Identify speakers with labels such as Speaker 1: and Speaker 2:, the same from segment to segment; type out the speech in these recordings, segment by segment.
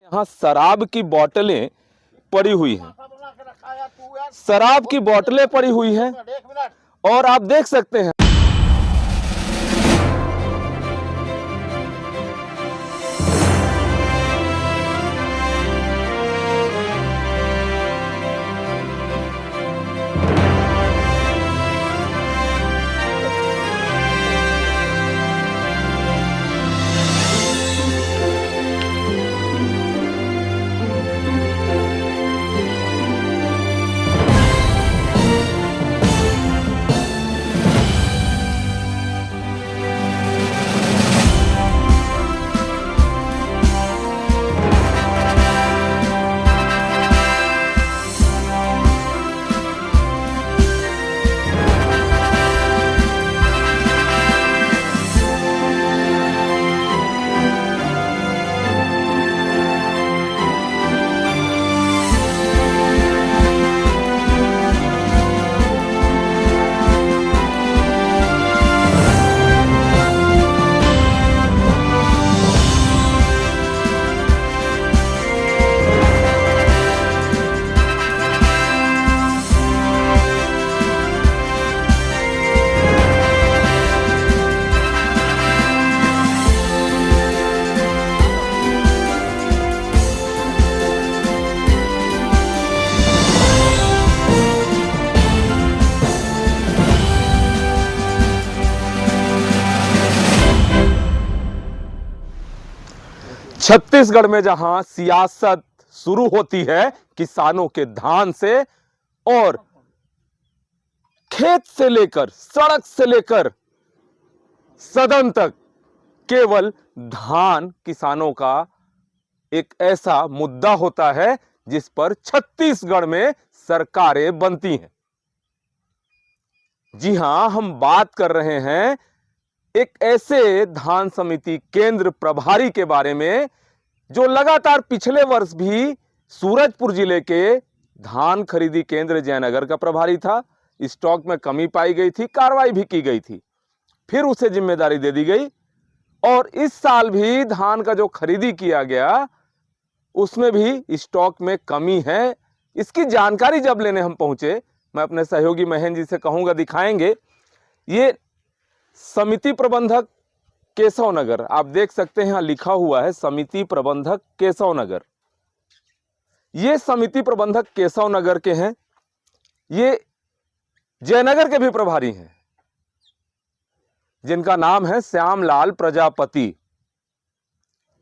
Speaker 1: यहाँ शराब की बोतलें पड़ी हुई हैं, शराब की बोतलें पड़ी हुई हैं और आप देख सकते हैं छत्तीसगढ़ में जहां सियासत शुरू होती है किसानों के धान से और खेत से लेकर सड़क से लेकर सदन तक केवल धान किसानों का एक ऐसा मुद्दा होता है जिस पर छत्तीसगढ़ में सरकारें बनती हैं। जी हां, हम बात कर रहे हैं एक ऐसे धान समिति केंद्र प्रभारी के बारे में जो लगातार पिछले वर्ष भी सूरजपुर जिले के धान खरीदी केंद्र जयनगर का प्रभारी था। स्टॉक में कमी पाई गई थी, कार्रवाई भी की गई थी, फिर उसे जिम्मेदारी दे दी गई और इस साल भी धान का जो खरीदी किया गया उसमें भी स्टॉक में कमी है। इसकी जानकारी जब लेने हम पहुंचे, मैं अपने सहयोगी महेंद्र जी से कहूंगा दिखाएंगे। ये समिति प्रबंधक केशव नगर, आप देख सकते हैं यहां लिखा हुआ है समिति प्रबंधक केशव नगर। ये समिति प्रबंधक केशव नगर के हैं, ये जयनगर के भी प्रभारी हैं जिनका नाम है श्यामलाल प्रजापति।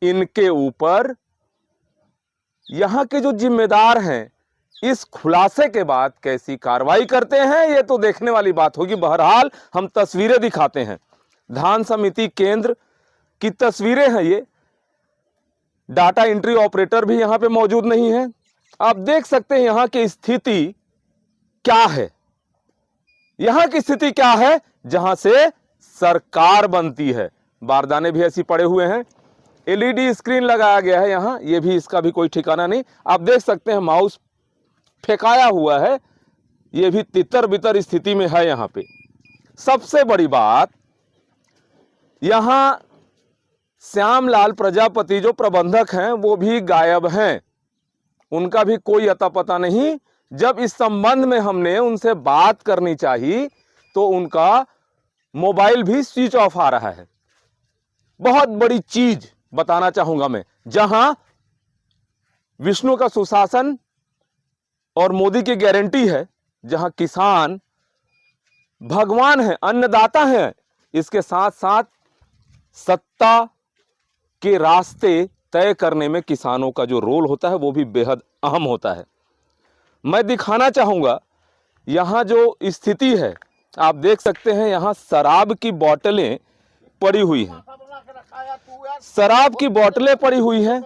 Speaker 1: इनके ऊपर यहां के जो जिम्मेदार हैं इस खुलासे के बाद कैसी कार्रवाई करते हैं ये तो देखने वाली बात होगी। बहरहाल हम तस्वीरें दिखाते हैं, धान समिति केंद्र की तस्वीरें हैं ये। डाटा एंट्री ऑपरेटर भी यहां पे मौजूद नहीं है। आप देख सकते हैं यहां की स्थिति क्या है, यहां की स्थिति क्या है जहां से सरकार बनती है। बारदाने भी ऐसी पड़े हुए हैं, एलईडी स्क्रीन लगाया गया है यहां, ये भी इसका भी कोई ठिकाना नहीं। आप देख सकते हैं माउस फेंकाया हुआ है, ये भी तितर बितर स्थिति में है यहां पे। सबसे बड़ी बात, यहां श्यामलाल प्रजापति जो प्रबंधक हैं वो भी गायब हैं, उनका भी कोई अता पता नहीं। जब इस संबंध में हमने उनसे बात करनी चाहिए तो उनका मोबाइल भी स्विच ऑफ आ रहा है। बहुत बड़ी चीज बताना चाहूंगा मैं, जहां विष्णु का सुशासन और मोदी की गारंटी है, जहां किसान भगवान है, अन्नदाता है, इसके साथ साथ सत्ता के रास्ते तय करने में किसानों का जो रोल होता है वो भी बेहद अहम होता है। मैं दिखाना चाहूंगा यहां जो स्थिति है, आप देख सकते हैं यहां शराब की बोतलें पड़ी हुई हैं, शराब की बोतलें पड़ी हुई हैं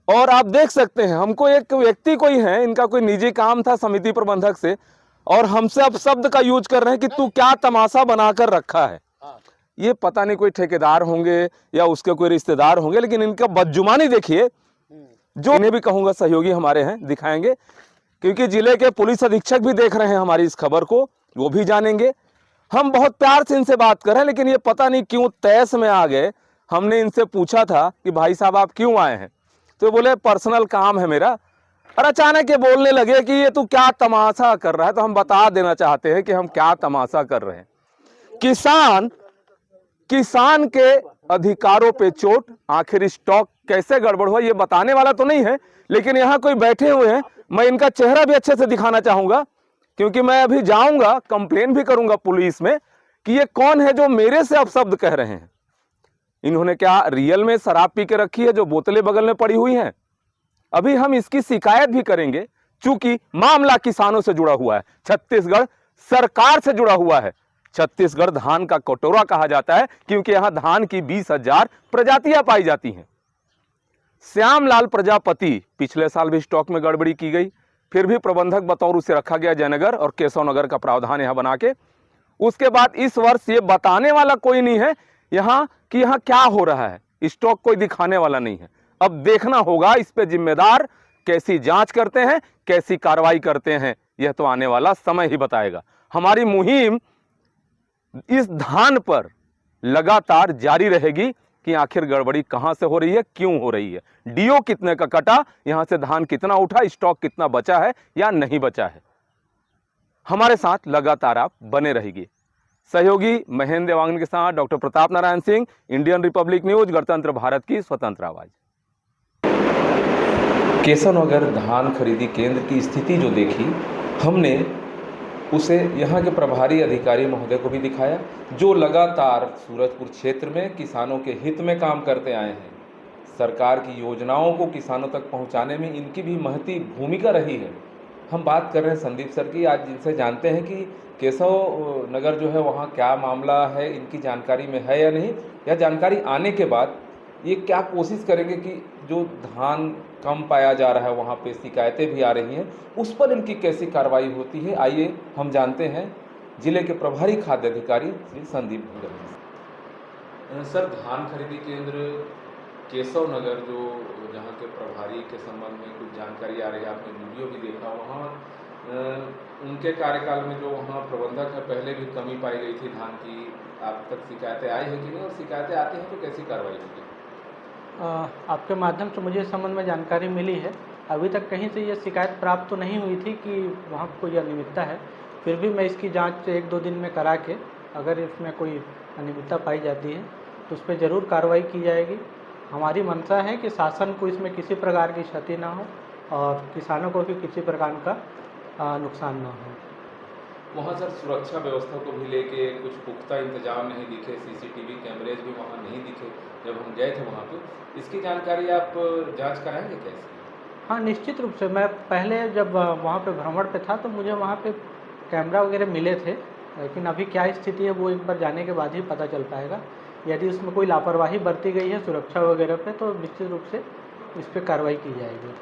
Speaker 1: और आप देख सकते हैं हमको एक व्यक्ति कोई है, इनका कोई निजी काम था समिति प्रबंधक से, और हमसे अब शब्द का यूज कर रहे हैं कि तू क्या तमाशा बनाकर रखा है। ये पता नहीं कोई ठेकेदार होंगे या उसके कोई रिश्तेदार होंगे, लेकिन इनका बदजुबानी देखिए। जो इन्हें भी कहूंगा सहयोगी हमारे हैं, दिखाएंगे, क्योंकि जिले के पुलिस अधीक्षक भी देख रहे हैं हमारी इस खबर को, वो भी जानेंगे। हम बहुत प्यार से इनसे बात कर रहे हैं, लेकिन ये पता नहीं क्यों तैस में आ गए। हमने इनसे पूछा था कि भाई साहब आप क्यों आए हैं, तो बोले पर्सनल काम है मेरा। और अचानक ये बोलने लगे कि ये तू क्या तमाशा कर रहा है। तो हम बता देना चाहते हैं कि हम क्या तमाशा कर रहे हैं। किसान के अधिकारों पे चोट, आखिर स्टॉक कैसे गड़बड़ हुआ ये बताने वाला तो नहीं है, लेकिन यहाँ कोई बैठे हुए हैं, मैं इनका चेहरा भी अच्छे से दिखाना चाहूंगा, क्योंकि मैं अभी जाऊंगा कंप्लेन भी करूंगा पुलिस में कि ये कौन है जो मेरे से अपशब्द कह रहे हैं। इन्होंने क्या रियल में शराब पी के रखी है जो बोतलें बगल में पड़ी हुई हैं? अभी हम इसकी शिकायत भी करेंगे, चूंकि मामला किसानों से जुड़ा हुआ है, छत्तीसगढ़ सरकार से जुड़ा हुआ है। छत्तीसगढ़ धान का कटोरा कहा जाता है क्योंकि यहां धान की 20,000 प्रजातियां पाई जाती हैं। श्यामलाल प्रजापति पिछले साल भी स्टॉक में गड़बड़ी की गई, फिर भी प्रबंधक बतौर उसे रखा गया जयनगर और केशवनगर का प्रावधान यहां बना के। उसके बाद इस वर्ष ये बताने वाला कोई नहीं है यहां कि यहां क्या हो रहा है, स्टॉक कोई दिखाने वाला नहीं है। अब देखना होगा इस पे जिम्मेदार कैसी जांच करते हैं, कैसी कार्रवाई करते हैं, यह तो आने वाला समय ही बताएगा। हमारी मुहिम इस धान पर लगातार जारी रहेगी कि आखिर गड़बड़ी कहां से हो रही है, क्यों हो रही है, डीओ कितने का कटा, यहां से धान कितना उठा, स्टॉक कितना बचा है या नहीं बचा है। हमारे साथ लगातार आप बने रहिए। सहयोगी महेंद्र देवांगन के साथ doctor Pratap Narayan Singh, Indian Republic news, गणतंत्र भारत की स्वतंत्र आवाज। केशवनगर धान खरीदी केंद्र की स्थिति जो देखी हमने, उसे यहाँ के प्रभारी अधिकारी महोदय को भी दिखाया, जो लगातार सूरजपुर क्षेत्र में किसानों के हित में काम करते आए हैं। सरकार की योजनाओं को किसानों तक पहुँचाने में इनकी भी महती भूमिका रही है। हम बात कर रहे हैं संदीप सर की, आज जिनसे जानते हैं कि केशव नगर जो है वहाँ क्या मामला है, इनकी जानकारी में है या नहीं, या जानकारी आने के बाद ये क्या कोशिश करेंगे कि जो धान कम पाया जा रहा है, वहाँ पे शिकायतें भी आ रही हैं, उस पर इनकी कैसी कार्रवाई होती है। आइए हम जानते हैं जिले के प्रभारी खाद्य अधिकारी श्री संदीप भुंगर। सर, धान खरीदी केंद्र केशव नगर जो जहाँ के प्रभारी के संबंध में कुछ जानकारी आ रही है, आपने वीडियो भी देखा, वहाँ उनके कार्यकाल में जो वहाँ प्रबंधक है पहले भी कमी पाई गई थी धान की, आप तक शिकायतें आई है कि नहीं, और शिकायतें आती हैं तो कैसी कार्रवाई होगी?
Speaker 2: आपके माध्यम से मुझे इस संबंध में जानकारी मिली है। अभी तक कहीं से ये शिकायत प्राप्त तो नहीं हुई थी कि वहाँ कोई अनियमितता है, फिर भी मैं इसकी जांच 1-2 दिन में करा के अगर इसमें कोई अनियमितता पाई जाती है तो उस पर ज़रूर कार्रवाई की जाएगी। हमारी मंशा है कि शासन को इसमें किसी प्रकार की क्षति ना हो और किसानों को भी किसी प्रकार का नुकसान ना हो।
Speaker 3: वहाँ सर सुरक्षा व्यवस्था को भी लेके कुछ पुख्ता इंतजाम नहीं दिखे, सीसीटीवी कैमरेज भी वहाँ नहीं दिखे जब हम गए थे वहाँ पे, इसकी जानकारी आप जांच कराएंगे कैसे?
Speaker 2: हाँ, निश्चित रूप से। मैं पहले जब वहाँ पे भ्रमण पे था तो मुझे वहाँ पे कैमरा वगैरह मिले थे, लेकिन अभी क्या स्थिति है वो एक बार जाने के बाद ही पता चल पाएगा। यदि उसमें कोई लापरवाही बरती गई है सुरक्षा वगैरह पे तो निश्चित रूप से इस पर कार्रवाई की जाएगी।